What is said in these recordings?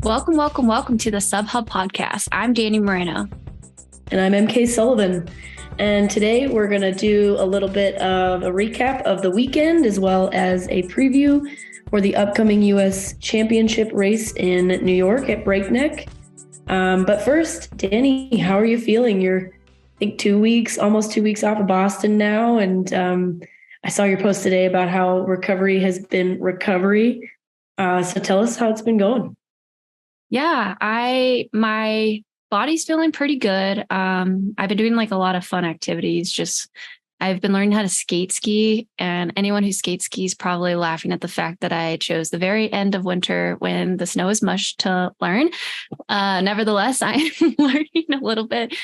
Welcome to the SubHub podcast. I'm Dani Moreno. And I'm EmKay Sullivan. And today we're going to do a little bit of a recap of the weekend as well as a preview for the upcoming U.S. Championship race in New York at Breakneck. But first, Dani, how are you feeling? You're, I think, almost 2 weeks off of Boston now. And I saw your post today about how recovery has been recovery. So tell us how it's been going. Yeah, my body's feeling pretty good. I've been doing like a lot of fun activities. I've been learning how to skate ski, and anyone who skate skis probably laughing at the fact that I chose the very end of winter when the snow is mush to learn. Nevertheless, I'm learning a little bit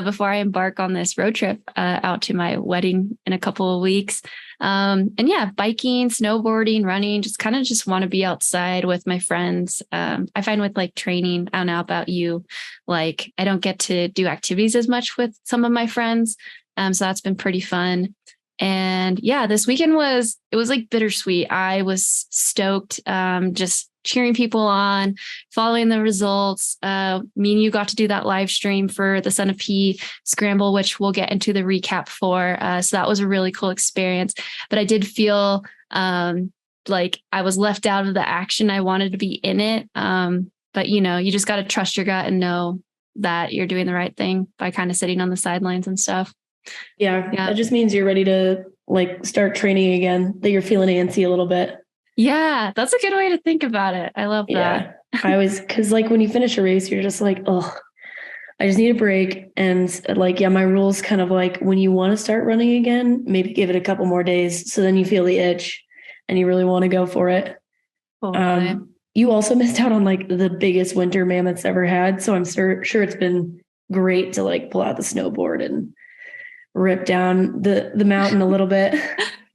before I embark on this road trip out to my wedding in a couple of weeks. And yeah, biking, snowboarding, running, just want to be outside with my friends. I find with like training, I don't know about you, like I don't get to do activities as much with some of my friends. So that's been pretty fun. And yeah, this weekend was like bittersweet. I was stoked, just cheering people on, following the results. Me and you got to do that live stream for the Sunapee Scramble, which we'll get into the recap for. So that was a really cool experience. But I did feel like I was left out of the action. I wanted to be in it. But you just got to trust your gut and know that you're doing the right thing by kind of sitting on the sidelines and stuff. Yeah. It just means you're ready to like start training again, that you're feeling antsy a little bit. Yeah, that's a good way to think about it. I love that. Because like when you finish a race, you're just like, oh, I just need a break. And like, yeah, my rule's kind of like when you want to start running again, maybe give it a couple more days. So then you feel the itch and you really want to go for it. Okay. You also missed out on like the biggest winter Mammoth's ever had. So I'm sure it's been great to like pull out the snowboard and rip down the mountain a little bit.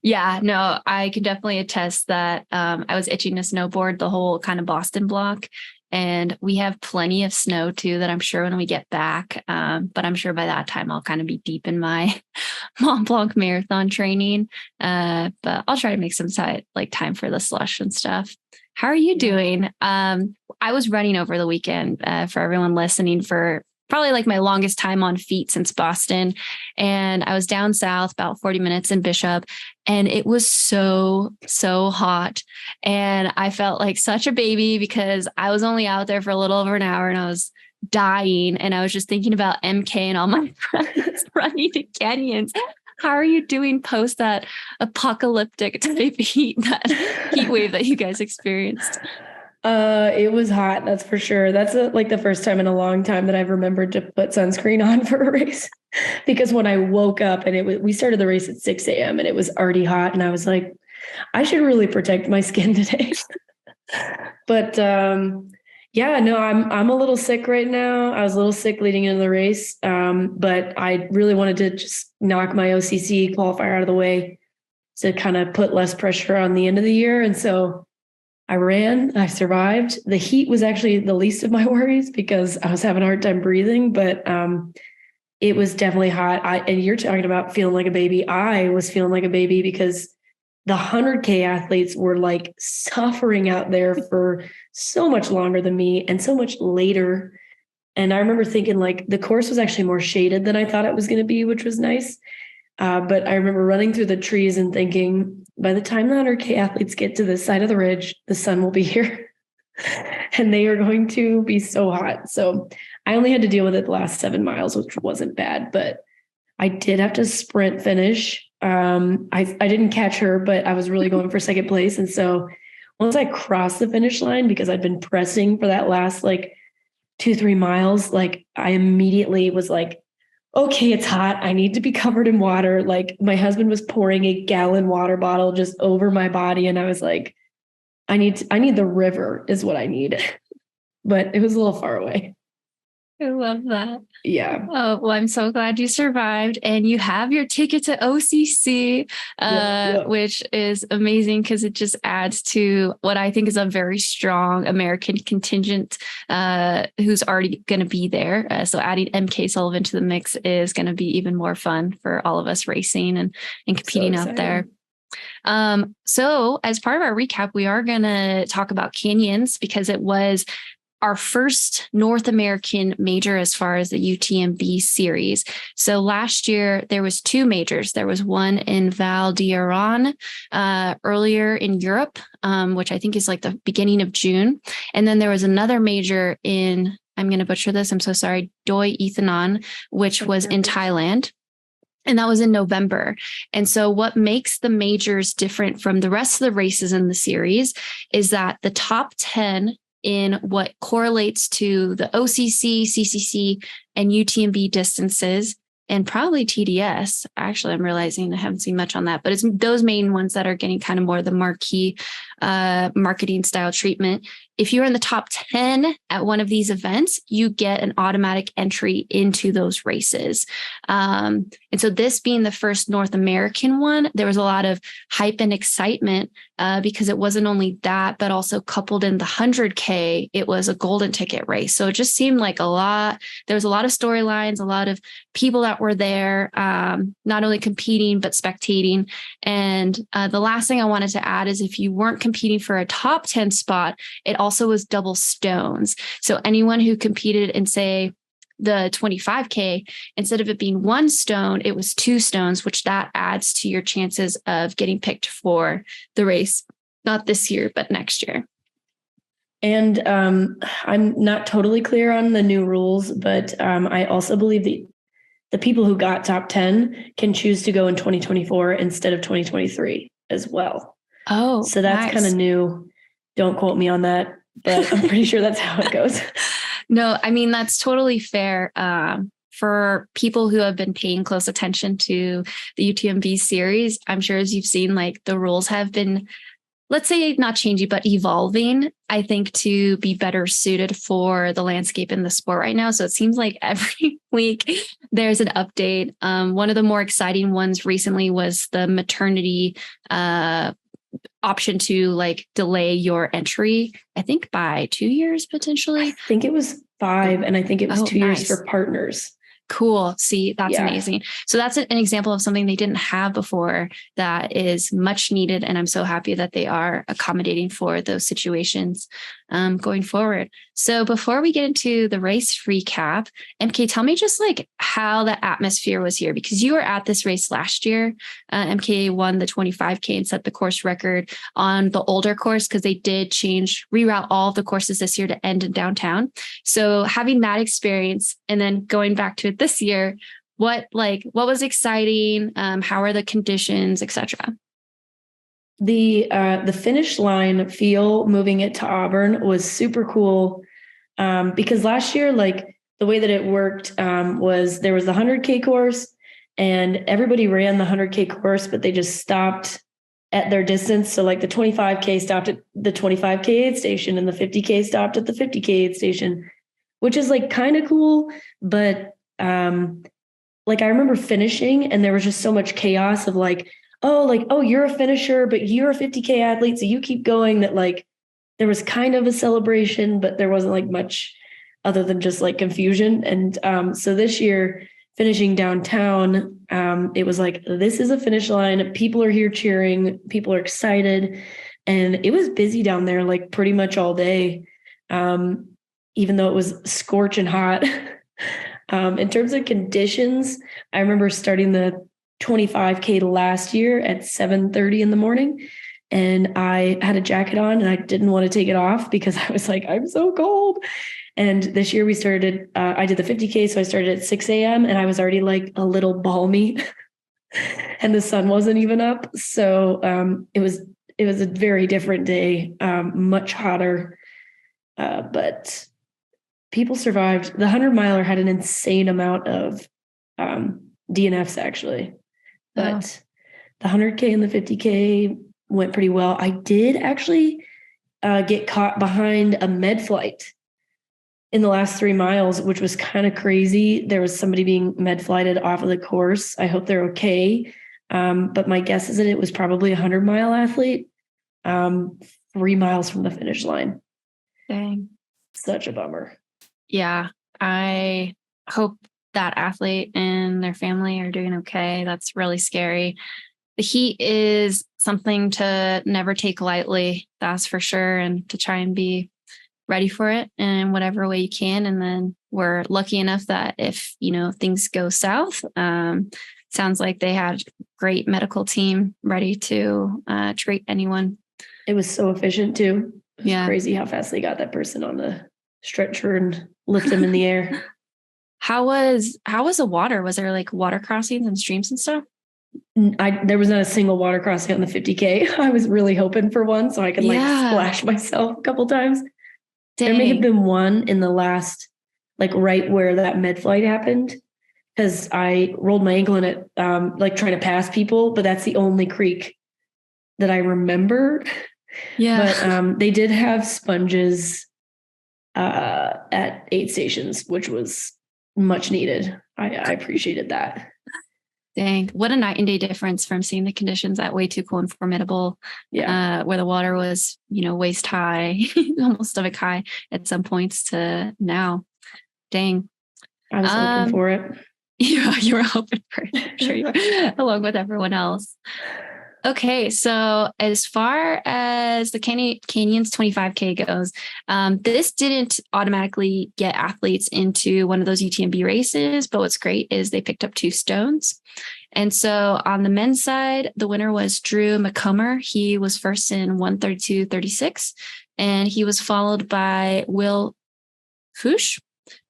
Yeah, no, I can definitely attest that I was itching to snowboard the whole kind of Boston block, and we have plenty of snow too that I'm sure when we get back, but I'm sure by that time I'll kind of be deep in my Mont Blanc marathon training, but I'll try to make some time for the slush and stuff. How are you doing? I was running over the weekend for everyone listening for probably like my longest time on feet since Boston. And I was down south about 40 minutes in Bishop, and it was so hot. And I felt like such a baby because I was only out there for a little over an hour and I was dying. And I was just thinking about EmKay and all my friends running to canyons. How are you doing post that apocalyptic type heat wave that you guys experienced? It was hot, that's for sure. That's like the first time in a long time that I've remembered to put sunscreen on for a race. Because when I woke up and we started the race at 6 a.m. and it was already hot, and I was like, I should really protect my skin today. But yeah, no, I'm a little sick right now. I was a little sick leading into the race, but I really wanted to just knock my OCC qualifier out of the way to kind of put less pressure on the end of the year. And so I ran, I survived. The heat was actually the least of my worries because I was having a hard time breathing, but it was definitely hot. And you're talking about feeling like a baby. I was feeling like a baby because the 100K athletes were like suffering out there for so much longer than me and so much later. And I remember thinking like the course was actually more shaded than I thought it was going to be, which was nice. But I remember running through the trees and thinking, by the time the 100K athletes get to this side of the ridge, the sun will be here and they are going to be so hot. So I only had to deal with it the last 7 miles, which wasn't bad, but I did have to sprint finish. I didn't catch her, but I was really going for second place. And so once I crossed the finish line, because I'd been pressing for that last like 2-3 miles, like I immediately was like, okay, it's hot. I need to be covered in water. Like my husband was pouring a gallon water bottle just over my body. And I was like, I need the river is what I need. But it was a little far away. I love that. Yeah. Oh, well, I'm so glad you survived and you have your ticket to OCC, which is amazing because it just adds to what I think is a very strong American contingent who's already going to be there. So adding EmKay Sullivan to the mix is going to be even more fun for all of us racing and competing out there. So as part of our recap, we are going to talk about canyons because it was our first North American major as far as the UTMB series. So last year there was 2 majors. There was one in Val d'Aran earlier in Europe, which I think is like the beginning of June. And then there was another major in, I'm going to butcher this, I'm so sorry, Doi Ethanon, which was in Thailand. And that was in November. And so what makes the majors different from the rest of the races in the series is that the top 10 in what correlates to the OCC, CCC, and UTMB distances, and probably TDS. Actually, I'm realizing I haven't seen much on that, but it's those main ones that are getting kind of more the marquee marketing style treatment. If you're in the top 10 at one of these events, you get an automatic entry into those races. And so this being the first North American one, there was a lot of hype and excitement because it wasn't only that, but also coupled in the 100K, it was a golden ticket race. So it just seemed like there was a lot of storylines, a lot of people that were there, not only competing, but spectating. And the last thing I wanted to add is if you weren't competing for a top 10 spot, it also was double stones. So anyone who competed in, say, the 25K, instead of it being 1 stone, it was 2 stones, which that adds to your chances of getting picked for the race, not this year, but next year. And I'm not totally clear on the new rules, but I also believe the people who got top 10 can choose to go in 2024 instead of 2023 as well. Oh, so that's nice. Kind of new. Don't quote me on that, but I'm pretty sure that's how it goes. No, I mean, that's totally fair. For people who have been paying close attention to the UTMB series, I'm sure as you've seen, like the rules have been, let's say not changing, but evolving, I think, to be better suited for the landscape in the sport right now. So it seems like every week there's an update. One of the more exciting ones recently was the maternity option to like delay your entry, I think by 2 years potentially. I think it was 5, and I think it was 2 years for partners. Cool. See, that's amazing. So that's an example of something they didn't have before that is much needed. And I'm so happy that they are accommodating for those situations going forward. So before we get into the race recap, EmKay, tell me just like how the atmosphere was here, because you were at this race last year. EmKay won the 25K and set the course record on the older course because they did reroute all of the courses this year to end in downtown. So having that experience and then going back to it this year, what was exciting? How are the conditions, etc.? The finish line feel moving it to Auburn was super cool because last year, like the way that it worked was there was the 100K course and everybody ran the 100K course, but they just stopped at their distance. So like the 25K stopped at the 25K aid station and the 50K stopped at the 50K aid station, which is like kind of cool. But like I remember finishing and there was just so much chaos of like, oh, you're a finisher, but you're a 50K athlete. So you keep going, that like there was kind of a celebration, but there wasn't like much other than just like confusion. And so this year finishing downtown, it was like, this is a finish line. People are here cheering. People are excited. And it was busy down there like pretty much all day, even though it was scorching hot. In terms of conditions, I remember starting the 25K last year at 7:30 in the morning, and I had a jacket on and I didn't want to take it off because I was like, I'm so cold. And this year we started, I did the 50K. So I started at 6 a.m. and I was already like a little balmy and the sun wasn't even up. So it was a very different day, much hotter, but people survived. The 100-miler had an insane amount of DNFs actually, but the 100K and the 50K went pretty well. I did actually get caught behind a med flight in the last 3 miles, which was kind of crazy. There was somebody being med flighted off of the course. I hope they're okay. But my guess is that it was probably a 100-mile athlete, 3 miles from the finish line. Dang. Such a bummer. Yeah. I hope that athlete and their family are doing okay. That's really scary. The heat is something to never take lightly, that's for sure. And to try and be ready for it in whatever way you can. And then we're lucky enough that if, things go south, sounds like they had a great medical team ready to treat anyone. It was so efficient too. It was Yeah. crazy how fast they got that person on the stretcher and lift them in the air. How was the water? Was there like water crossings and streams and stuff? There was not a single water crossing on the 50K. I was really hoping for one so I could splash myself a couple times. Dang. There may have been one in the last, right where that med flight happened, because I rolled my ankle in it, trying to pass people, but that's the only creek that I remember. Yeah. But they did have sponges at 8 stations, which was much needed. I appreciated that. Dang, what a night and day difference from seeing the conditions at Way Too Cool and Formidable, where the water was, waist high, almost stomach high at some points, to now. Dang. I was hoping for it. You were hoping for it. I'm sure you were, along with everyone else. Okay, so as far as the Canyons 25K goes, this didn't automatically get athletes into one of those UTMB races, but what's great is they picked up 2 stones. And so on the men's side, the winner was Drew McComber. He was first in 1:32:36, and he was followed by Will Fuchs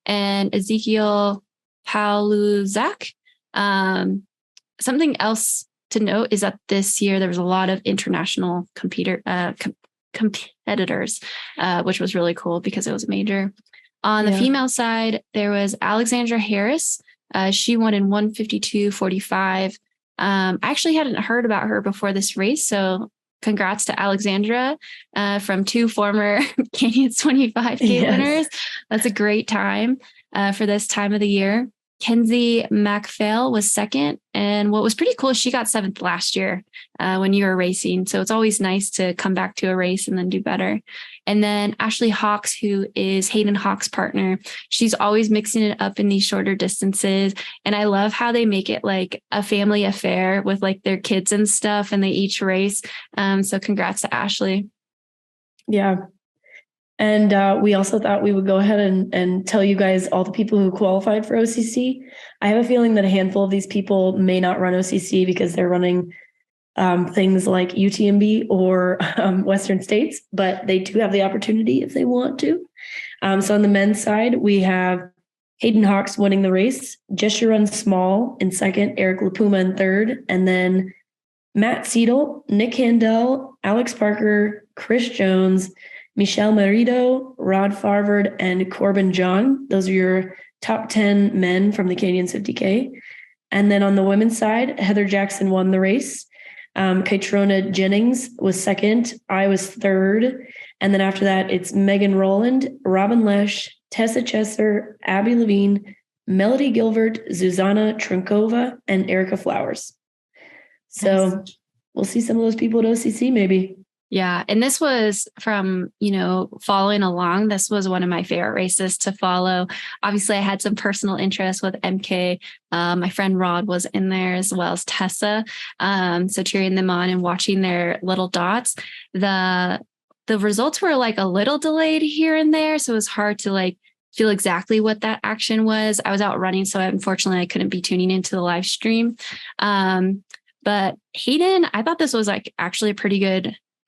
and Ezekiel Paluzak. Something else to note is that this year there was a lot of international competitors, which was really cool because it was a major. On the female side, there was Alexandra Harris. She won in 1:52:45. I actually hadn't heard about her before this race, so congrats to Alexandra from 2 former Canyons 25K winners. That's a great time for this time of the year. Kenzie MacPhail was second. And what was pretty cool, she got 7th last year when you were racing. So it's always nice to come back to a race and then do better. And then Ashley Hawks, who is Hayden Hawks' partner, she's always mixing it up in these shorter distances. And I love how they make it like a family affair with like their kids and stuff, and they each race. So congrats to Ashley. Yeah. And we also thought we would go ahead and tell you guys all the people who qualified for OCC. I have a feeling that a handful of these people may not run OCC because they're running things like UTMB or Western States, but they do have the opportunity if they want to. So on the men's side, we have Hayden Hawks winning the race, Jeshurun Small in second, Eric Lapuma in third, and then Matt Seidel, Nick Handel, Alex Parker, Chris Jones, Michelle Merito, Rod Farvard, and Corbin John. Those are your top 10 men from the Canyons 50K. And then on the women's side, Heather Jackson won the race. Kaitrona Jennings was second. I was third. And then after that, it's Megan Rowland, Robin Lesh, Tessa Chesser, Abby Levine, Melody Gilbert, Zuzana Trinkova, and Erica Flowers. So we'll see some of those people at OCC maybe. Yeah. And this was from, following along. This was one of my favorite races to follow. Obviously, I had some personal interest with EmKay. My friend Rod was in there as well as Tessa. So cheering them on and watching their little dots. The results were like a little delayed here and there. So it was hard to feel exactly what that action was. I was out running, so unfortunately I couldn't be tuning into the live stream. But Hayden, I thought this was actually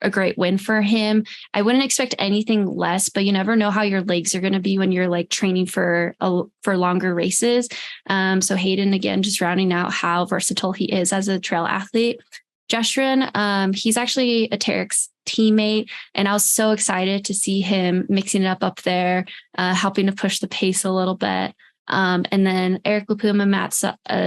a great win for him. I wouldn't expect anything less, but you never know how your legs are going to be when you're training for longer races. So Hayden, again, just rounding out how versatile he is as a trail athlete. Jeshurun, he's actually a Tarek's teammate, and I was so excited to see him mixing it up there, helping to push the pace a little bit. And then Eric Lapuma, Matt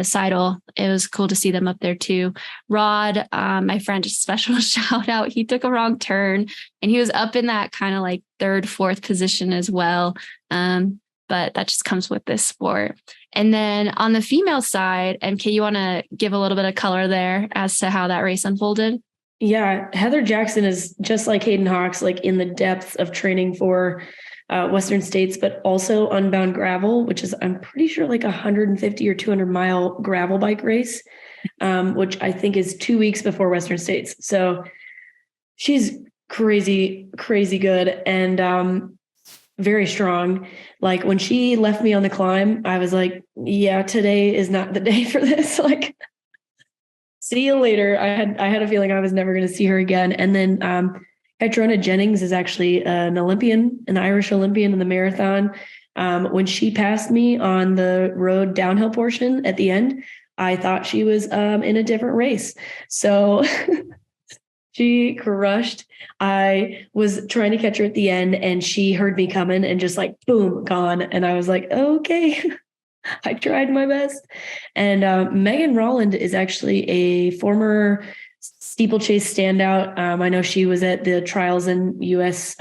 Seidel, it was cool to see them up there too. Rod, my friend, just special shout out. He took a wrong turn and he was up in that kind of 3rd, 4th position as well. But that just comes with this sport. And then on the female side, EmKay, you want to give a little bit of color there as to how that race unfolded? Yeah, Heather Jackson is just like Hayden Hawks, in the depths of training for Western States, but also Unbound Gravel, which is, I'm pretty sure, 150 or 200 mile gravel bike race, which I think is 2 weeks before Western States. So she's crazy, crazy good. And very strong. Like when she left me on the climb, I was like, yeah, today is not the day for this. Like, see you later. I had a feeling I was never going to see her again. And then Katrina Jennings is actually an Olympian, an Irish Olympian in the marathon. When she passed me on the road downhill portion at the end, I thought she was in a different race. So she crushed. I was trying to catch her at the end and she heard me coming and just like, boom, gone. And I was like, okay, I tried my best. And Megan Rolland is actually a former steeplechase standout. I know she was at the trials and US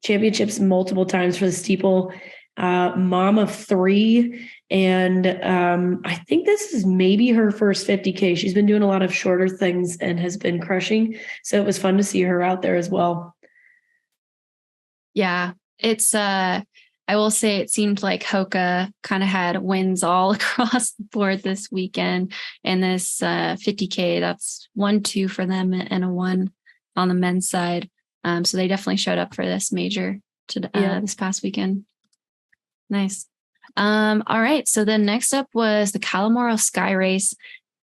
championships multiple times for the steeple, mom of 3. And I think this is maybe her first 50K. She's been doing a lot of shorter things and has been crushing. So it was fun to see her out there as well. Yeah, it's I will say it seemed like Hoka kind of had wins all across the board this weekend. And this 50K, that's 1-2 for them and a 1 on the men's side. So they definitely showed up for this major this past weekend. Nice. All right. So then next up was the Calamarro Skyrace.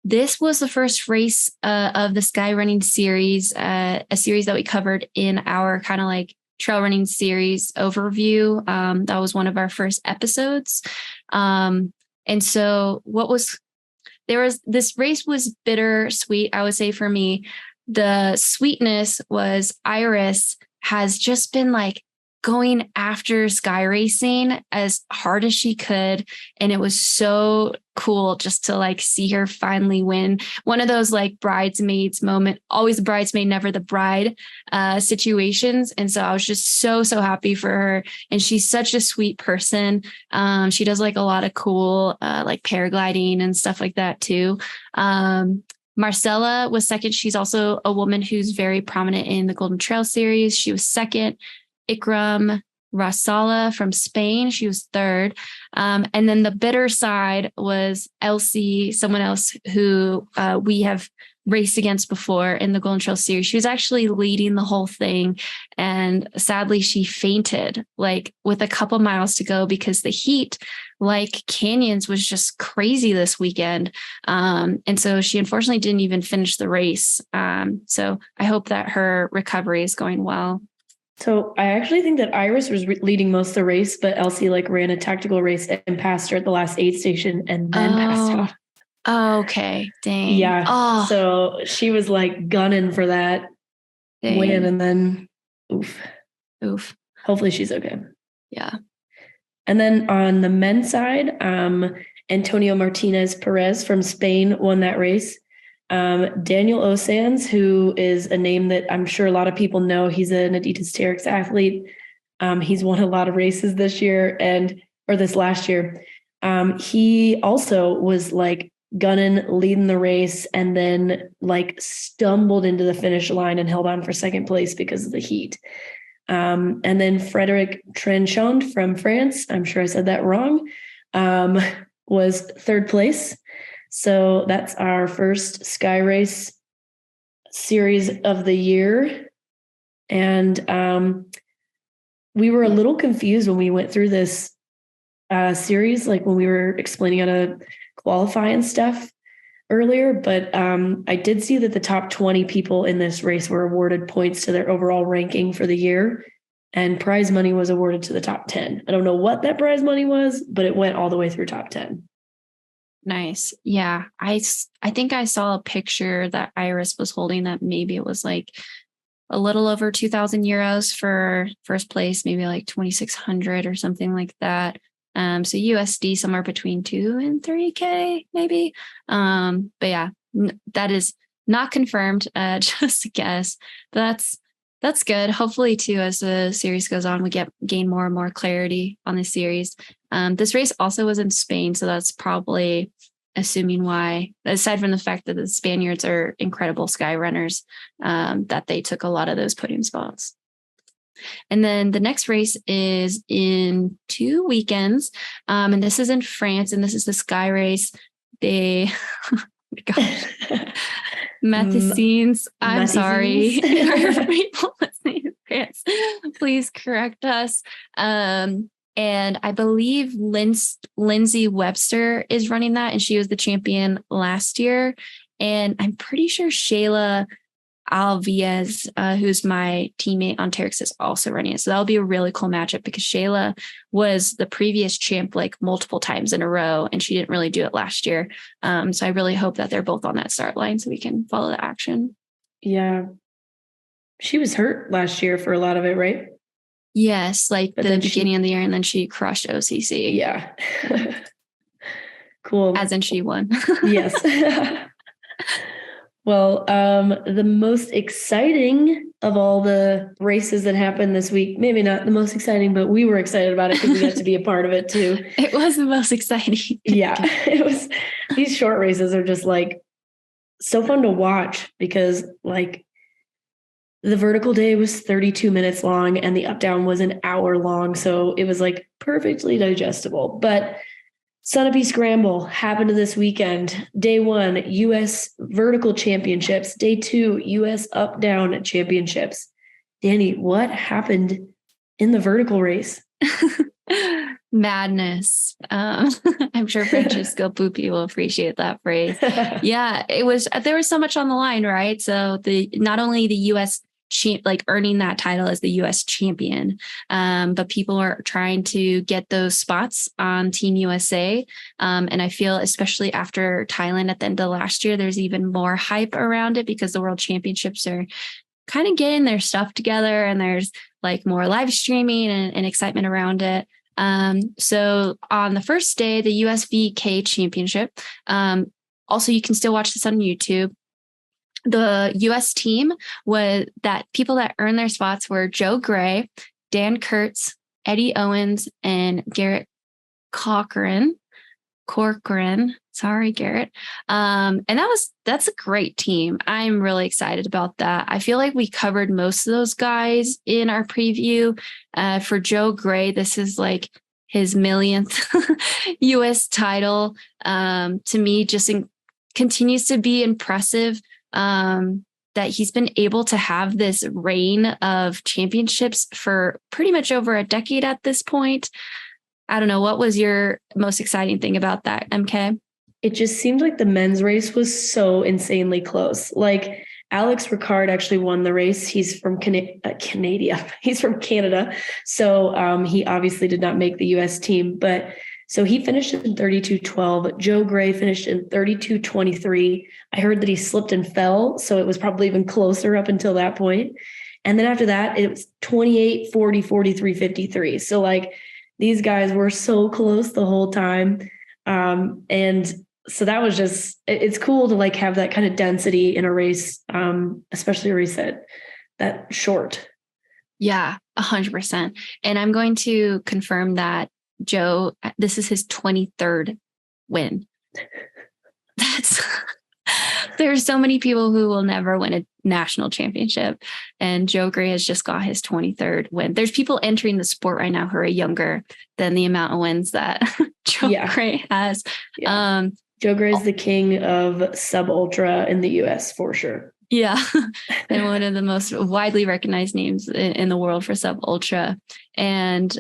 This was the first race of the Sky Running series, a series that we covered in our kind of like trail running series overview. That was one of our first episodes. And so this race was bittersweet, I would say for me. The sweetness was Iris has just been like going after sky racing as hard as she could. And it was so cool just to like see her finally win. One of those like bridesmaids moment, always the bridesmaid, never the bride situations. And so I was just so happy for her. And she's such a sweet person. She does like a lot of cool like paragliding and stuff like that too. Marcella was second. She's also a woman who's very prominent in the Golden Trail series. She was second. Ikram Rasala from Spain, she was third. And then the bitter side was Elsie, someone else who we have raced against before in the Golden Trail series. She was actually leading the whole thing. And sadly, she fainted like with a couple miles to go because the heat, like canyons, was just crazy this weekend. And so she unfortunately didn't even finish the race. So I hope that her recovery is going well. So I actually think that Iris was leading most of the race, but Elsie like ran a tactical race and passed her at the last aid station and then passed out. Okay. Dang. Yeah. Oh. So she was like gunning for that win and then oof. Hopefully she's okay. Yeah. And then on the men's side, Antonio Martinez Perez from Spain won that race. Daniel Osans, who is a name that I'm sure a lot of people know. He's an Adidas Terex athlete. He's won a lot of races this year or this last year. He also was like gunning, leading the race, and then like stumbled into the finish line and held on for second place because of the heat. And then Frederic Trenchond from France, I'm sure I said that wrong, was third place. So that's our first Skyrace series of the year. And we were a little confused when we went through this series, like when we were explaining how to qualify and stuff earlier. But I did see that the top 20 people in this race were awarded points to their overall ranking for the year. And prize money was awarded to the top 10. I don't know what that prize money was, but it went all the way through top 10. Nice. Yeah. I think I saw a picture that Iris was holding that maybe it was like a little over 2,000 euros for first place, maybe like 2,600 or something like that. So USD somewhere between 2 and 3K maybe. But yeah, that is not confirmed, just a guess. But that's good. Hopefully too, as the series goes on, we gain more and more clarity on the series. This race also was in Spain, so that's probably assuming why, aside from the fact that the Spaniards are incredible sky runners, that they took a lot of those podium spots. And then the next race is in 2 weekends, and this is in France, and this is the Skyrace. They, Mathesines. I'm sorry for people listening. France, please correct us. And I believe Lindsay Webster is running that, and she was the champion last year. And I'm pretty sure Shayla Alviez, who's my teammate on Terex, is also running it. So that'll be a really cool matchup because Shayla was the previous champ like multiple times in a row, and she didn't really do it last year. So I really hope that they're both on that start line so we can follow the action. Yeah. She was hurt last year for a lot of it, right? Yes, like the beginning of the year, and then she crushed OCC. Yeah. Cool. As in she won. Yes. Well, the most exciting of all the races that happened this week, maybe not the most exciting, but we were excited about it because we got to be a part of it too. It was the most exciting. Yeah, it was. These short races are just like so fun to watch because like the vertical day was 32 minutes long and the up down was an hour long. So it was like perfectly digestible. But Sunapee Scramble happened this weekend. Day 1, U.S. Vertical Championships. Day 2, U.S. Up Down Championships. Dani, what happened in the vertical race? Madness. I'm sure Francisco Pupi will appreciate that phrase. Yeah, there was so much on the line, right? So not only the U.S. like earning that title as the U.S. champion, but people are trying to get those spots on Team USA. And I feel especially after Thailand at the end of last year, there's even more hype around it because the World Championships are kind of getting their stuff together and there's like more live streaming and excitement around it. So on the first day, the USVK Championship, also you can still watch this on YouTube. The U.S. team was that people that earned their spots were Joe Gray, Dan Kurtz, Eddie Owens, and Garrett Corcoran. Sorry, Garrett. And that's a great team. I'm really excited about that. I feel like we covered most of those guys in our preview. For Joe Gray, this is like his millionth U.S. title. To me, just continues to be impressive. That he's been able to have this reign of championships for pretty much over a decade at this point. I don't know. What was your most exciting thing about that, EmKay? It just seemed like the men's race was so insanely close. Like Alex Ricard actually won the race. He's from Canada. He's from Canada. So he obviously did not make the U.S. team, but so he finished in 32:12. Joe Gray finished in 32:23. I heard that he slipped and fell, so it was probably even closer up until that point. And then after that, it was 28, 40, 43, 53. So like these guys were so close the whole time. And so that was just, it's cool to like have that kind of density in a race, especially a race that short. Yeah, 100%. And I'm going to confirm that Joe, this is his 23rd win. There's so many people who will never win a national championship. And Joe Gray has just got his 23rd win. There's people entering the sport right now who are younger than the amount of wins that Joe Gray has. Yeah. Joe Gray is the king of sub ultra in the US for sure. Yeah. And one of the most widely recognized names in the world for sub ultra. And,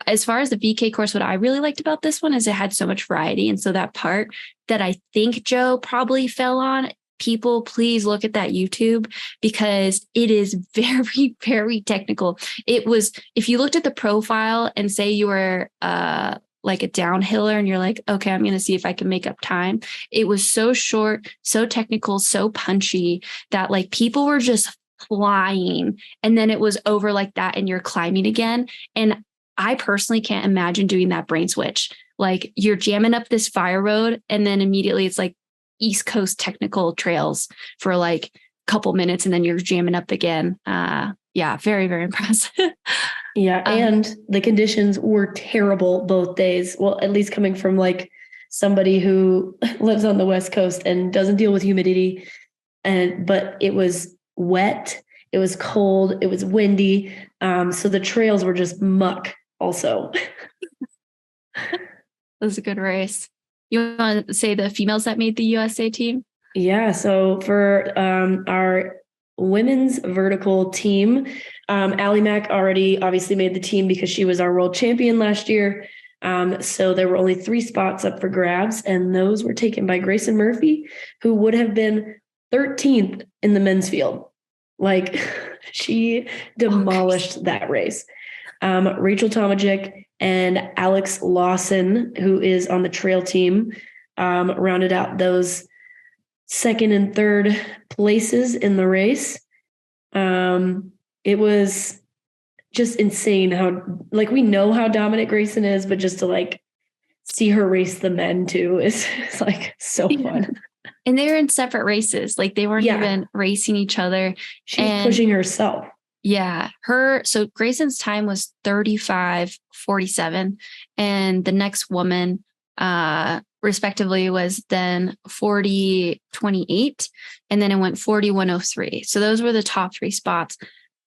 as far as the VK course, what I really liked about this one is it had so much variety. And so that part that I think Joe probably fell on, people, please look at that YouTube because it is very, very technical. It was, if you looked at the profile and say you were like a downhiller and you're like, okay, I'm going to see if I can make up time. It was so short, so technical, so punchy that like people were just flying and then it was over like that and you're climbing again. And I personally can't imagine doing that brain switch. Like you're jamming up this fire road and then immediately it's like East Coast technical trails for like a couple minutes and then you're jamming up again. Yeah, very, very impressive. Yeah. And the conditions were terrible both days. Well, at least coming from like somebody who lives on the West Coast and doesn't deal with humidity. But it was wet. It was cold. It was windy. So the trails were just muck also. That was a good race. You want to say the females that made the USA team? Yeah. So for our women's vertical team, Allie Mack already obviously made the team because she was our world champion last year. So there were only 3 spots up for grabs, and those were taken by Grayson Murphy, who would have been 13th in the men's field. Like, she demolished that race. Rachel Tomajic and Alex Lawson, who is on the trail team, rounded out those second and third places in the race. It was just insane how, like, we know how dominant Grayson is, but just to like see her race the men too is like so fun. And they were in separate races. Like, they weren't even racing each other. She's pushing herself. Yeah. So Grayson's time was 35:47. And the next woman, respectively, was then 40:28. And then it went 41:03. So those were the top 3 spots.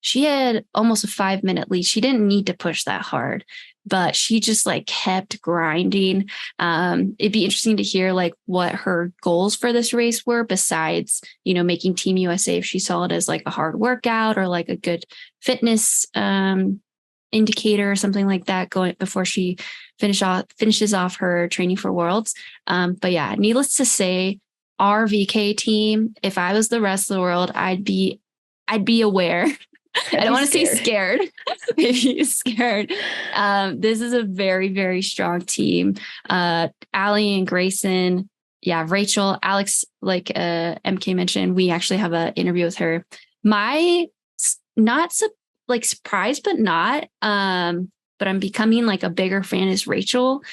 She had almost a 5-minute lead. She didn't need to push that hard, but she just like kept grinding. It'd be interesting to hear like what her goals for this race were besides, making Team USA, if she saw it as like a hard workout or like a good fitness indicator or something like that going before she finishes off her training for Worlds. But yeah, needless to say, our VK team, if I was the rest of the world, I'd be aware. I don't want to say scared. Maybe scared. This is a very, very strong team. Allie and Grayson. Yeah, Rachel, Alex, like EmKay mentioned, we actually have an interview with her. My surprised, but not. But I'm becoming like a bigger fan is Rachel.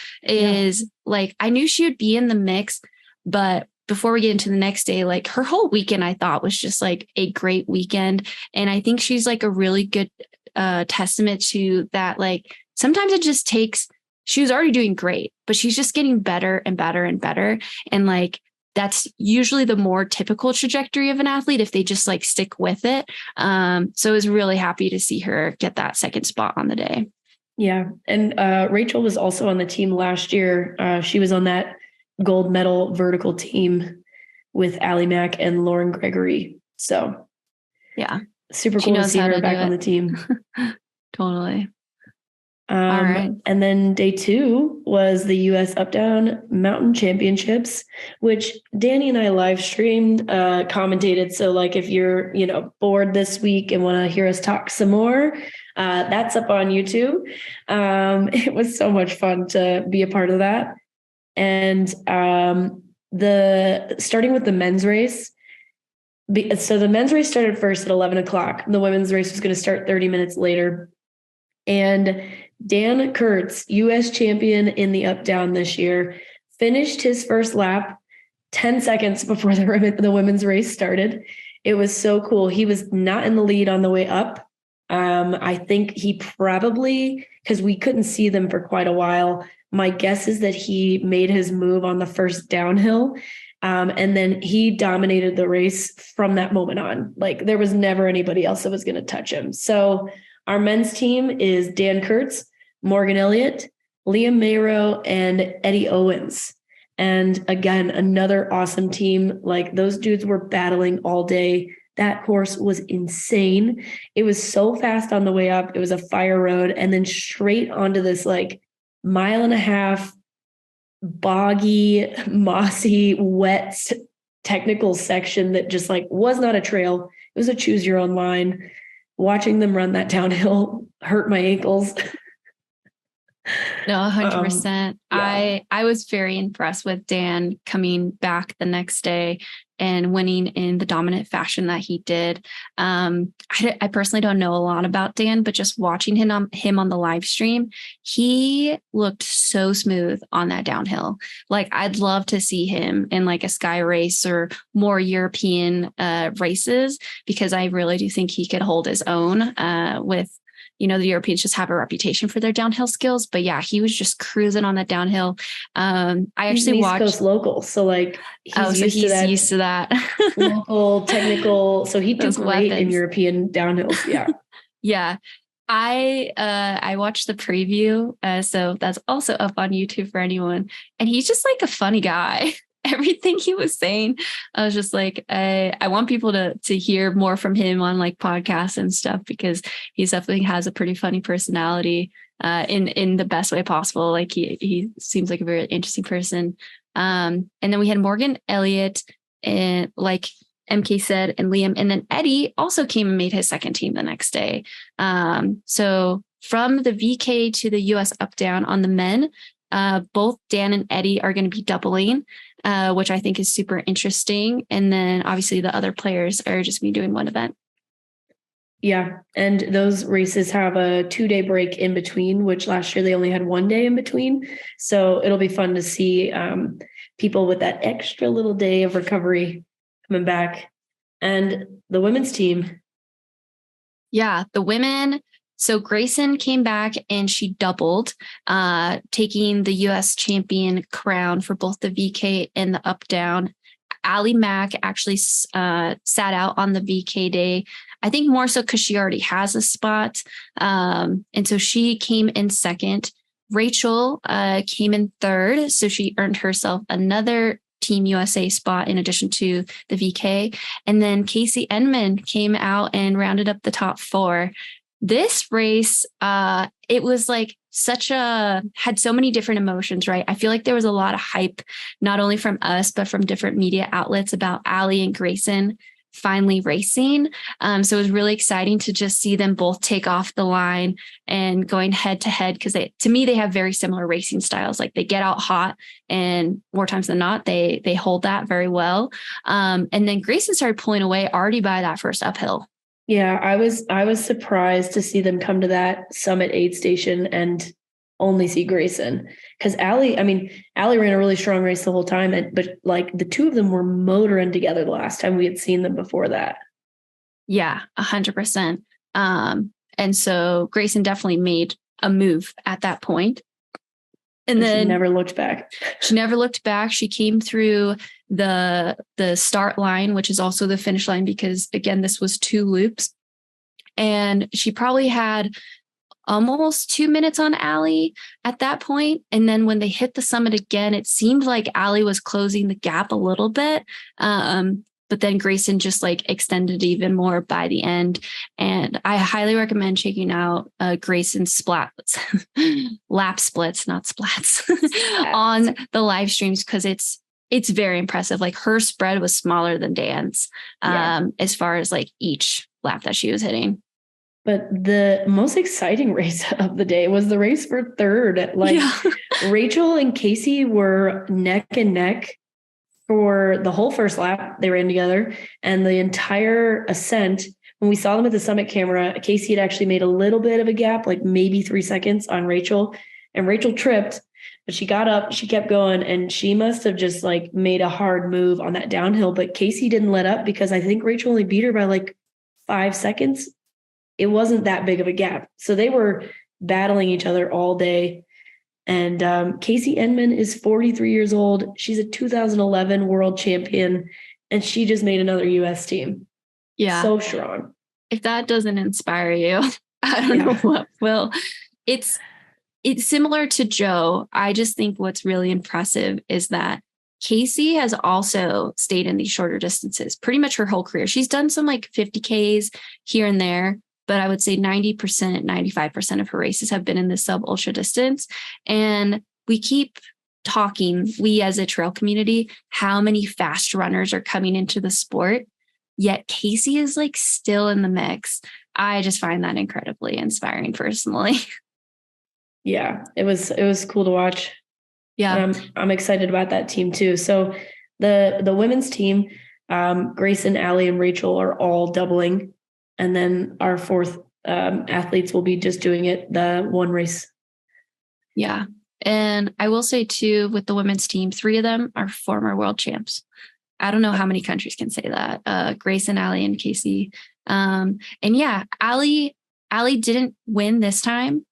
Like, I knew she would be in the mix, but before we get into the next day, like her whole weekend, I thought was just like a great weekend. And I think she's like a really good testament to that. Like, sometimes it just takes, she was already doing great, but she's just getting better and better and better. And like, that's usually the more typical trajectory of an athlete if they just like stick with it. So I was really happy to see her get that second spot on the day. Yeah. And Rachel was also on the team last year. She was on that gold medal vertical team with Allie Mack and Lauren Gregory. So yeah, super cool to see her back on the team. Totally. All right. And then day 2 was the US Up Down Mountain Championships, which Dani and I live streamed, commentated. So like, if you're, bored this week and want to hear us talk some more, that's up on YouTube. It was so much fun to be a part of that. And starting with the men's race. So the men's race started first at 11 o'clock. The women's race was going to start 30 minutes later. And Dan Kurtz, U.S. champion in the up down this year, finished his first lap 10 seconds before the women's race started. It was so cool. He was not in the lead on the way up. I think he probably, because we couldn't see them for quite a while, my guess is that he made his move on the first downhill. And then he dominated the race from that moment on. Like, there was never anybody else that was going to touch him. So our men's team is Dan Kurtz, Morgan Elliott, Liam Mayrow, and Eddie Owens. And again, another awesome team. Like, those dudes were battling all day. That course was insane. It was so fast on the way up. It was a fire road, and then straight onto this like 1.5 mile boggy, mossy, wet technical section that just like was not a trail. It was a choose your own line. Watching them run that downhill hurt my ankles. No, 100%. Yeah. I was very impressed with Dan coming back the next day and winning in the dominant fashion that he did. I personally don't know a lot about Dan, but just watching him on the live stream, he looked so smooth on that downhill. Like, I'd love to see him in like a Skyrace or more European races, because I really do think he could hold his own with, the Europeans just have a reputation for their downhill skills. But yeah, he was just cruising on that downhill. I actually watched East Coast local. So like, he's used to that local technical. So he did great in European downhills. Yeah. Yeah. I watched the preview. So that's also up on YouTube for anyone. And he's just like a funny guy. everything he was saying. I was just like, I want people to hear more from him on like podcasts and stuff, because he definitely has a pretty funny personality, in the best way possible. Like he seems like a very interesting person. And then we had Morgan Elliott, and like EmKay said, and Liam, and then Eddie also came and made his second team the next day. So from the VK to the US up down on the men, both Dan and Eddie are going to be doubling, which I think is super interesting. And then obviously the other players are just be doing one event. Yeah. And those races have a 2-day break in between, which last year they only had 1 day in between. So it'll be fun to see people with that extra little day of recovery coming back. And the women's team. Yeah, the women. So Grayson came back and she doubled, taking the US champion crown for both the VK and the up down. Allie Mack actually sat out on the VK day, I think more so because she already has a spot. And so she came in second. Rachel came in third. So she earned herself another Team USA spot in addition to the VK. And then Casey Enman came out and rounded up the top 4. This race, it was like had so many different emotions, right? I feel like there was a lot of hype, not only from us, but from different media outlets about Allie and Grayson finally racing. So it was really exciting to just see them both take off the line and going head to head, because to me, they have very similar racing styles. Like they get out hot, and more times than not, they hold that very well. And then Grayson started pulling away already by that first uphill. Yeah, I was surprised to see them come to that summit aid station and only see Grayson, because Allie ran a really strong race the whole time, but like the two of them were motoring together the last time we had seen them before that. Yeah, 100%. And so Grayson definitely made a move at that point. And then she never looked back. She never looked back. She came through the start line, which is also the finish line, because again, this was 2 loops. And she probably had almost 2 minutes on Allie at that point. And then when they hit the summit again, it seemed like Allie was closing the gap a little bit. But then Grayson just like extended even more by the end. And I highly recommend checking out Grayson's lap splits, not splats, on the live streams, because it's very impressive. Like her spread was smaller than Dan's, as far as like each lap that she was hitting. But the most exciting race of the day was the race for third. Rachel and Casey were neck and neck for the whole first lap. They ran together, and the entire ascent, when we saw them at the summit camera, Casey had actually made a little bit of a gap, like maybe 3 seconds on Rachel, and Rachel tripped, but she got up, she kept going, and she must have just like made a hard move on that downhill. But Casey didn't let up, because I think Rachel only beat her by like 5 seconds. It wasn't that big of a gap. So they were battling each other all day. And Casey Enman is 43 years old. She's a 2011 world champion, and she just made another US team. Yeah. So strong. If that doesn't inspire you, I don't know what will. It's similar to Joe. I just think what's really impressive is that Casey has also stayed in these shorter distances pretty much her whole career. She's done some like 50Ks here and there, but I would say 90%, 95% of her races have been in the sub ultra distance. And we keep talking, we as a trail community, how many fast runners are coming into the sport, yet Casey is like still in the mix. I just find that incredibly inspiring personally. Yeah, it was cool to watch. Yeah. I'm excited about that team too. So the women's team, Grayson, Allie, and Rachel are all doubling. And then our 4th athletes will be just doing it the one race. Yeah. And I will say too, with the women's team, 3 of them are former world champs. I don't know how many countries can say that. Grayson, Allie, and Casey. And yeah, Allie didn't win this time.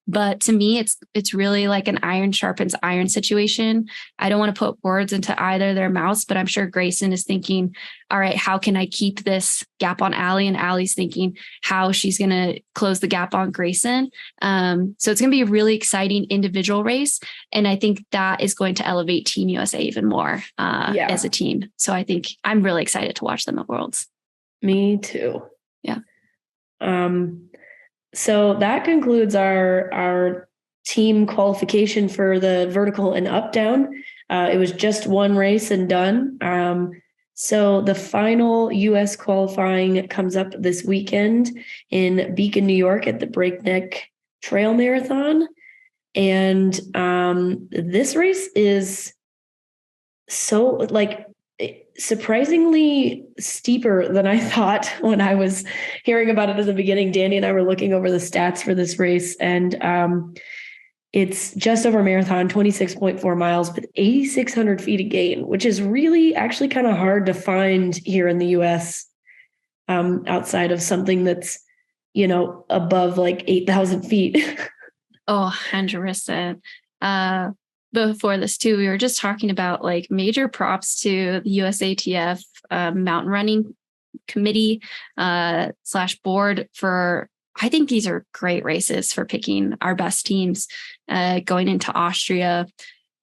But to me, it's really like an iron sharpens iron situation. I don't want to put words into either their mouths, but I'm sure Grayson is thinking, all right, how can I keep this gap on Allie? And Allie's thinking how she's going to close the gap on Grayson. So it's going to be a really exciting individual race. And I think that is going to elevate Team USA even more as a team. So I think I'm really excited to watch them at Worlds. Me too. Yeah. So that concludes our team qualification for the vertical and up down. It was just one race and done. So the final US qualifying comes up this weekend in Beacon, New York at the Breakneck Trail Marathon. And this race is so surprisingly steeper than I thought when I was hearing about it at the beginning. Danny and I were looking over the stats for this race, and it's just over marathon, 26.4 miles with 8,600 feet of gain, which is really actually kind of hard to find here in the US outside of something that's, above like 8,000 feet. Oh, 100%. Before this too, we were just talking about like major props to the USATF mountain running committee / board for, I think these are great races for picking our best teams going into Austria.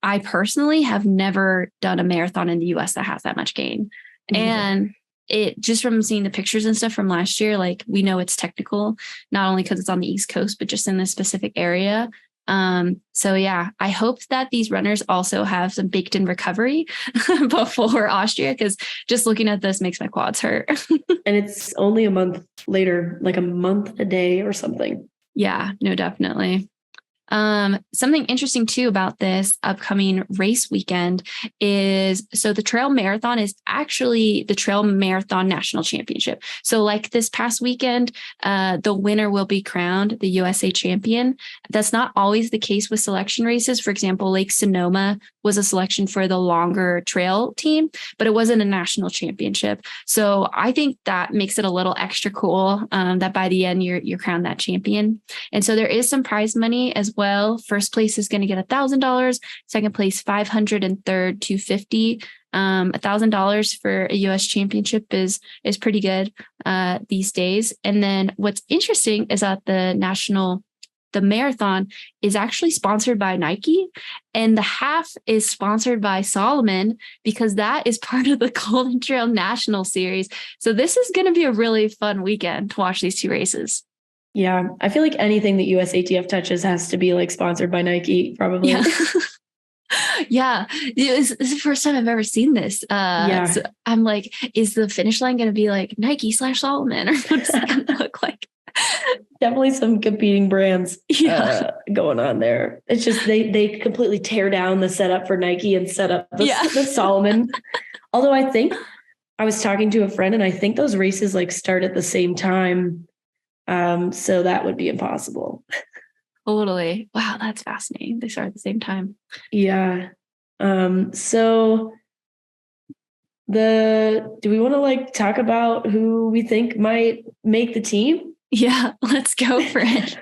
I personally have never done a marathon in the US that has that much gain. Mm-hmm. And it just from seeing the pictures and stuff from last year, like we know it's technical, not only because it's on the East Coast, but just in this specific area. So yeah, I hope that these runners also have some baked in recovery before Austria, because just looking at this makes my quads hurt. And it's only a month later, like a month a day or something. Yeah, no, definitely. Something interesting too about this upcoming race weekend is, so the trail marathon is actually the Trail Marathon National Championship. So like this past weekend, the winner will be crowned the USA champion. That's not always the case with selection races. For example, Lake Sonoma was a selection for the longer trail team, but it wasn't a national championship. So I think that makes it a little extra cool that by the end you're crowned that champion. And so there is some prize money as well. First place is going to get $1,000, second place $500, and third $250. $1,000 for a US championship is pretty good these days. And then what's interesting is that the marathon is actually sponsored by Nike, and the half is sponsored by Salomon, because that is part of the Golden Trail National Series. So this is going to be a really fun weekend to watch these two races. Yeah, I feel like anything that USATF touches has to be like sponsored by Nike, probably. Yeah. Yeah, it's the first time I've ever seen this. So I'm like, is the finish line going to be like Nike / Salomon, or what's it going to look like? Definitely some competing brands going on there. It's just they completely tear down the setup for Nike and set up the Salomon. Although I think I was talking to a friend, and I think those races like start at the same time. So that would be impossible. Totally. Wow, that's fascinating. They start at the same time. Yeah. So do we want to like talk about who we think might make the team? Yeah, let's go for it.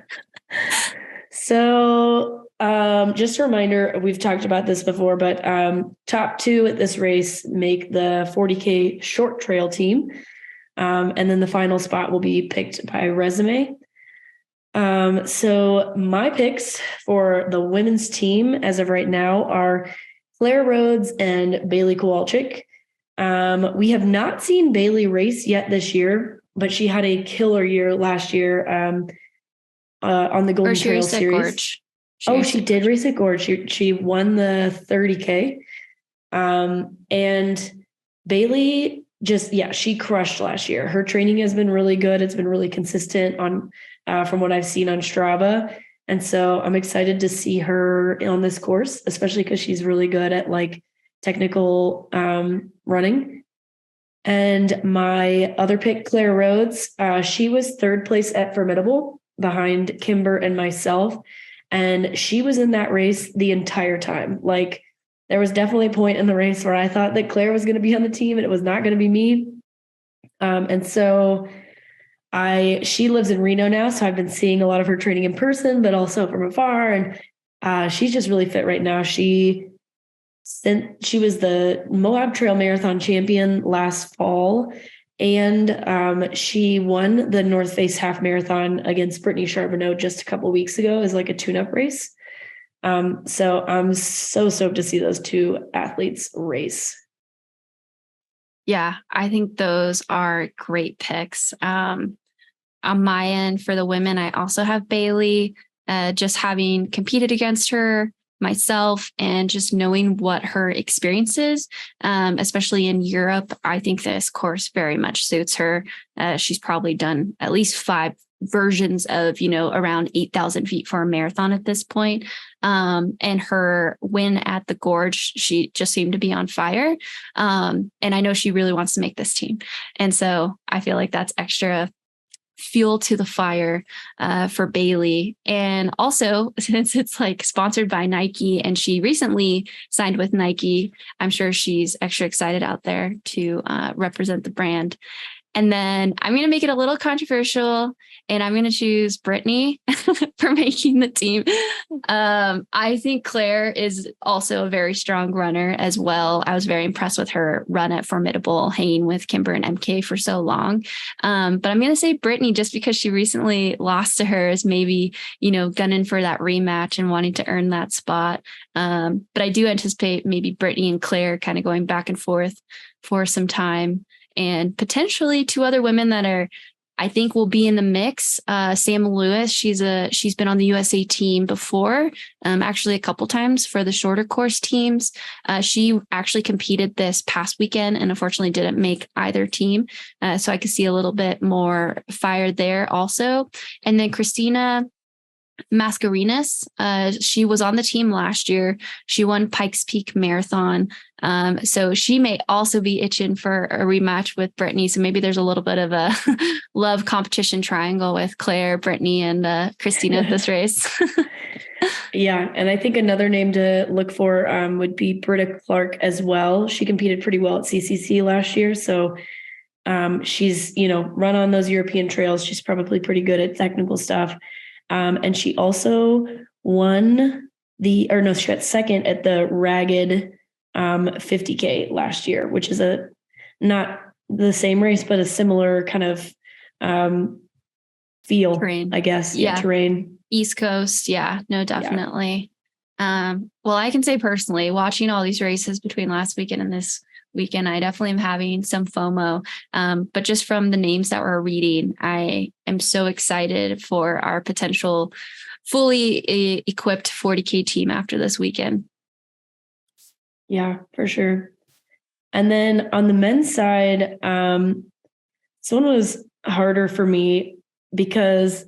So just a reminder, we've talked about this before, but top two at this race make the 40K short trail team. And then the final spot will be picked by resume. So my picks for the women's team as of right now are Claire Rhodes and Bailey Kowalczyk. We have not seen Bailey race yet this year, but she had a killer year last year on the Golden Trail Series. She did race at Gorge. She won the 30K. And Bailey she crushed last year. Her training has been really good. It's been really consistent from what I've seen on Strava. And so I'm excited to see her on this course, especially because she's really good at like technical running. And my other pick, Claire Rhodes, she was third place at Formidable behind Kimber and myself. And she was in that race the entire time. Like, there was definitely a point in the race where I thought that Claire was going to be on the team and it was not going to be me. And so She lives in Reno now, so I've been seeing a lot of her training in person, but also from afar. And she's just really fit right now. She was the Moab Trail Marathon champion last fall, and she won the North Face Half Marathon against Brittany Charbonneau just a couple of weeks ago as like a tune-up race. So I'm so stoked to see those two athletes race. Yeah, I think those are great picks. On my end for the women, I also have Bailey, just having competed against her myself and just knowing what her experience is, especially in Europe. I think this course very much suits her. She's probably done at least 5 versions of, around 8,000 feet for a marathon at this point. And her win at the Gorge, she just seemed to be on fire. And I know she really wants to make this team. And so I feel like that's extra fuel to the fire for Bailey. And also, since it's like sponsored by Nike and she recently signed with Nike, I'm sure she's extra excited out there to represent the brand. And then I'm going to make it a little controversial and I'm going to choose Brittany for making the team. I think Claire is also a very strong runner as well. I was very impressed with her run at Formidable, hanging with Kimber and EmKay for so long. But I'm going to say Brittany just because she recently lost to her, is maybe, gunning for that rematch and wanting to earn that spot. But I do anticipate maybe Brittany and Claire kind of going back and forth for some time. And potentially 2 other women that I think will be in the mix. Sam Lewis, she's been on the USA team before, actually a couple times for the shorter course teams. She actually competed this past weekend and unfortunately didn't make either team. So I could see a little bit more fire there also. And then Christina Mascarenas, she was on the team last year. She won Pikes Peak Marathon. So she may also be itching for a rematch with Brittany. So maybe there's a little bit of a love competition triangle with Claire, Brittany, and Christina at this race. Yeah. And I think another name to look for would be Britta Clark as well. She competed pretty well at CCC last year. So she's, run on those European trails. She's probably pretty good at technical stuff. And she also she got second at the Ragged 50K last year, which is not the same race, but a similar kind of feel, terrain. I guess. Yeah, terrain. East Coast. Yeah, no, definitely. Yeah. Well, I can say personally, watching all these races between last weekend and this weekend, I definitely am having some FOMO. But just from the names that we're reading, I am so excited for our potential fully equipped 40K team after this weekend. Yeah, for sure. And then on the men's side, this one was harder for me because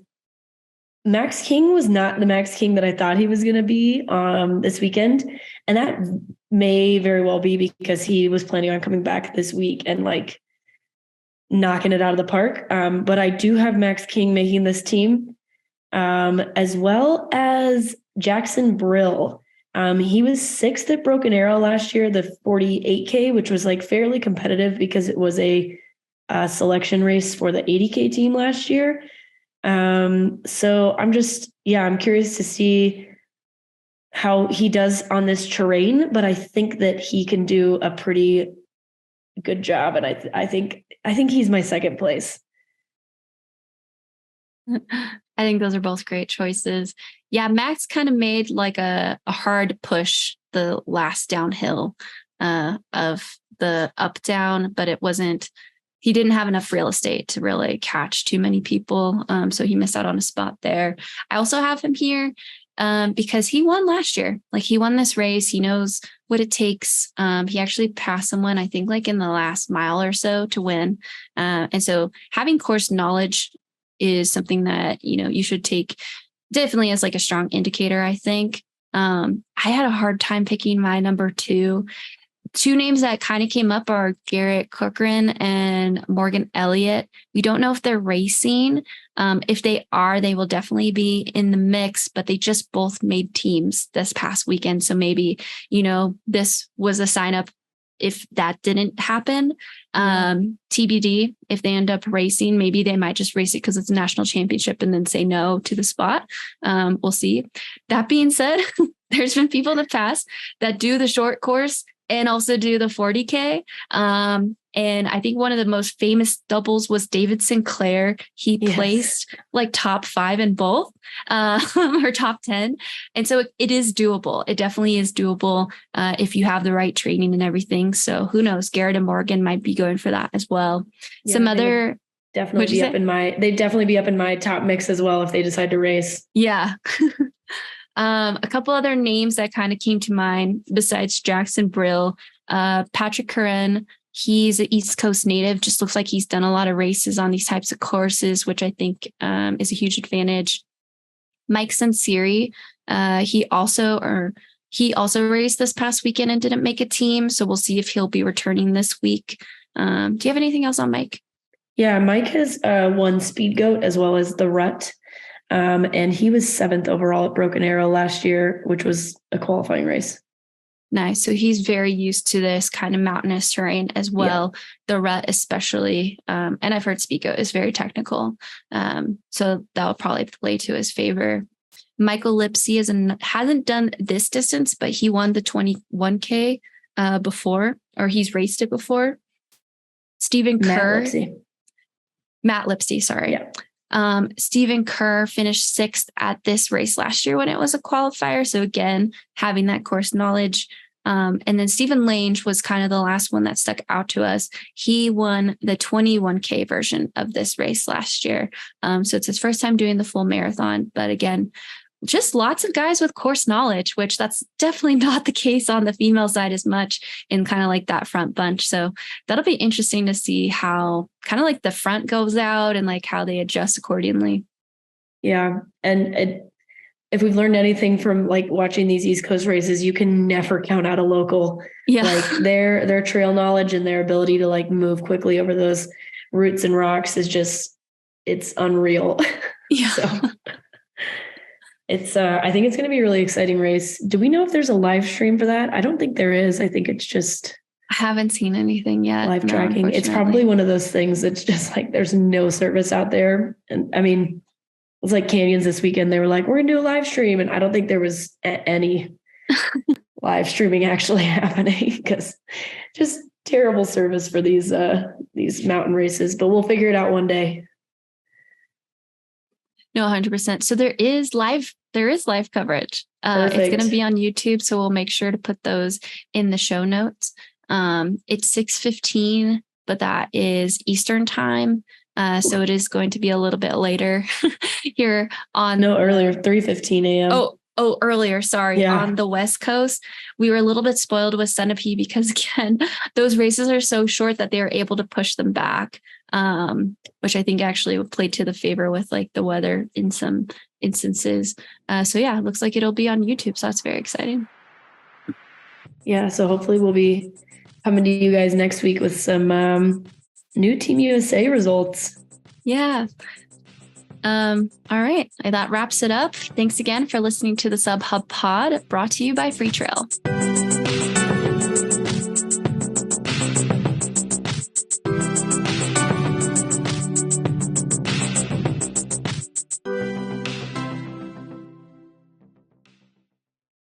Max King was not the Max King that I thought he was going to be this weekend. And that may very well be because he was planning on coming back this week and like knocking it out of the park. But I do have Max King making this team, as well as Jackson Brill. He was 6th at Broken Arrow last year, the 48K, which was like fairly competitive because it was a selection race for the 80K team last year. So I'm curious to see how he does on this terrain, but I think that he can do a pretty good job. And I think he's my second place. I think those are both great choices. Yeah, Max kind of made like a hard push the last downhill of the up down, but he didn't have enough real estate to really catch too many people. So he missed out on a spot there. I also have him here because he won last year. Like he won this race. He knows what it takes. He actually passed someone, I think like in the last mile or so to win. And so having course knowledge is something that, you should take definitely as like a strong indicator, I think. I had a hard time picking my number 2. 2 names that kind of came up are Garrett Cochran and Morgan Elliott. We don't know if they're racing. If they are, they will definitely be in the mix, but they just both made teams this past weekend. So maybe, this was a sign up if that didn't happen. TBD, if they end up racing, maybe they might just race it because it's a national championship and then say no to the spot. We'll see. That being said, there's been people in the past that do the short course and also do the 40K. And I think one of the most famous doubles was David Sinclair. He placed like top 5 in both, or top 10. And so it is doable. It definitely is doable if you have the right training and everything. So who knows? Garrett and Morgan might be going for that as well. Yeah, Some other definitely be up in they'd definitely be up in my top mix as well if they decide to race. Yeah. A couple other names that kind of came to mind besides Jackson Brill, Patrick Curran. He's an East Coast native, just looks like he's done a lot of races on these types of courses, which I think is a huge advantage. Mike Sansiri, he also raced this past weekend and didn't make a team. So we'll see if he'll be returning this week. Do you have anything else on Mike? Yeah, Mike has won Speed Goat as well as the Rut. And he was 7th overall at Broken Arrow last year, which was a qualifying race. Nice. So he's very used to this kind of mountainous terrain as well. Yeah. The Rut especially. And I've heard Speed Goat is very technical. So that will probably play to his favor. Michael Lipsy hasn't done this distance, but he won the 21K before, or he's raced it before. Stephen Kerr. Matt Lipsy, sorry. Yeah. Stephen Kerr finished 6th at this race last year when it was a qualifier. So again, having that course knowledge. And then Stephen Lange was kind of the last one that stuck out to us. He won the 21K version of this race last year. So it's his first time doing the full marathon. But again, just lots of guys with course knowledge, which that's definitely not the case on the female side as much in kind of like that front bunch. So that'll be interesting to see how kind of like the front goes out and like how they adjust accordingly. Yeah. And if we've learned anything from like watching these East Coast races, you can never count out a local. Yeah. Like their trail knowledge and their ability to like move quickly over those roots and rocks is just, it's unreal. Yeah. So it's I think it's going to be a really exciting race. Do we know if there's a live stream for that? I don't think there is. I think it's just I haven't seen anything yet. Live tracking. It's probably one of those things that's just like there's no service out there. And I mean, it was like Canyons this weekend. They were like, we're going to do a live stream. And I don't think there was any live streaming actually happening because just terrible service for these mountain races. But we'll figure it out one day. No, 100%. So there is live coverage. It's going to be on YouTube. So we'll make sure to put those in the show notes. It's 6:15, but that is Eastern time. So it is going to be a little bit later here on. No, earlier, 3:15 a.m. Oh, earlier. Sorry. Yeah. On the West Coast, we were a little bit spoiled with Sunapee because again, those races are so short that they are able to push them back. Which I think actually would play to the favor with like the weather in some instances. So yeah, it looks like it'll be on YouTube. So that's very exciting. Yeah. So hopefully we'll be coming to you guys next week with some new Team USA results. Yeah. All right. That wraps it up. Thanks again for listening to the Sub Hub Pod brought to you by Free Trail.